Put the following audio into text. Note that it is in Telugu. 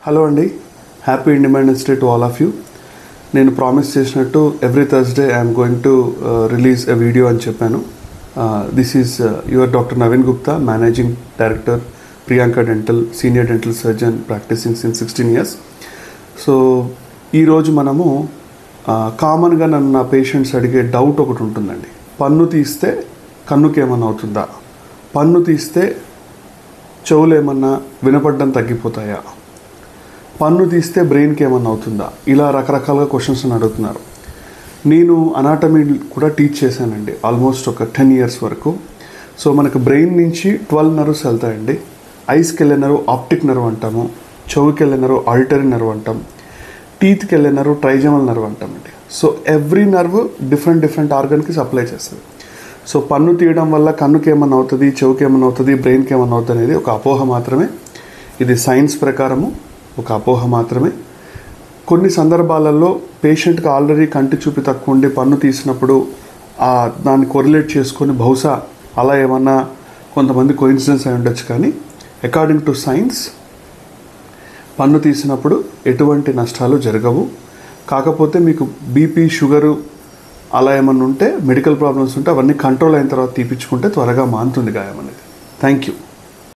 హలో అండి, happy independence day to all of you. నేను ప్రామిస్ చేసినట్టు every Thursday I'm going to release a video అని చెప్పాను. This is your doctor Naveen Gupta, managing director, Priyanka dental, senior dental surgeon, practicing since 16 years. So ఈరోజు మనము కామన్గా నన్ను నా పేషెంట్స్ అడిగే డౌట్ ఒకటి ఉంటుందండి. పన్ను తీస్తే కన్నుకి ఏమన్నా అవుతుందా, పన్ను తీస్తే చెవులు ఏమన్నా వినపడడం తగ్గిపోతాయా, పన్ను తీస్తే బ్రెయిన్కి ఏమన్నా అవుతుందా, ఇలా రకరకాలుగా క్వశ్చన్స్ అడుగుతున్నారు. నేను అనాటమీ కూడా టీచ్ చేశానండి ఆల్మోస్ట్ ఒక 10 years వరకు. సో మనకు బ్రెయిన్ నుంచి 12 nerves వెళ్తాయండి. ఐస్కి వెళ్ళే నర్వ్ ఆప్టిక్ నర్వ్ అంటాము, చెవుకి వెళ్ళే నర్వ్ ఆడిటరీ నర్వ్ అంటాం, టీత్కి వెళ్ళే నర్వ్ ట్రైజమల్ నర్వ్ అంటామండి. సో ఎవ్రీ నర్వ్ డిఫరెంట్ ఆర్గన్కి సప్లై చేస్తుంది. సో పన్ను తీయడం వల్ల కన్నుకి ఏమన్నా అవుతుంది, చెవుకి ఏమన్నా అవుతుంది, బ్రెయిన్కి ఏమన్నా అవుతుంది అనేది ఒక అపోహ మాత్రమే. ఇది సైన్స్ ప్రకారము ఒక అపోహ మాత్రమే. కొన్ని సందర్భాలలో పేషెంట్కి ఆల్రెడీ కంటి చూపు తక్కువ ఉండి పన్ను తీసినప్పుడు దాన్ని కొరిలేట్ చేసుకొని బహుశా అలా ఏమన్నా కొంతమంది కోఇన్సిడెన్స్ అయి ఉండొచ్చు. కానీ అకార్డింగ్ టు సైన్స్ పన్ను తీసినప్పుడు ఎటువంటి నష్టాలు జరగవు. కాకపోతే మీకు బీపీ, షుగరు అలా ఏమన్నా ఉంటే, మెడికల్ ప్రాబ్లమ్స్ ఉంటే అవన్నీ కంట్రోల్ అయిన తర్వాత తీపించుకుంటే త్వరగా మానుతుంది గాయం అనేది. Thank you.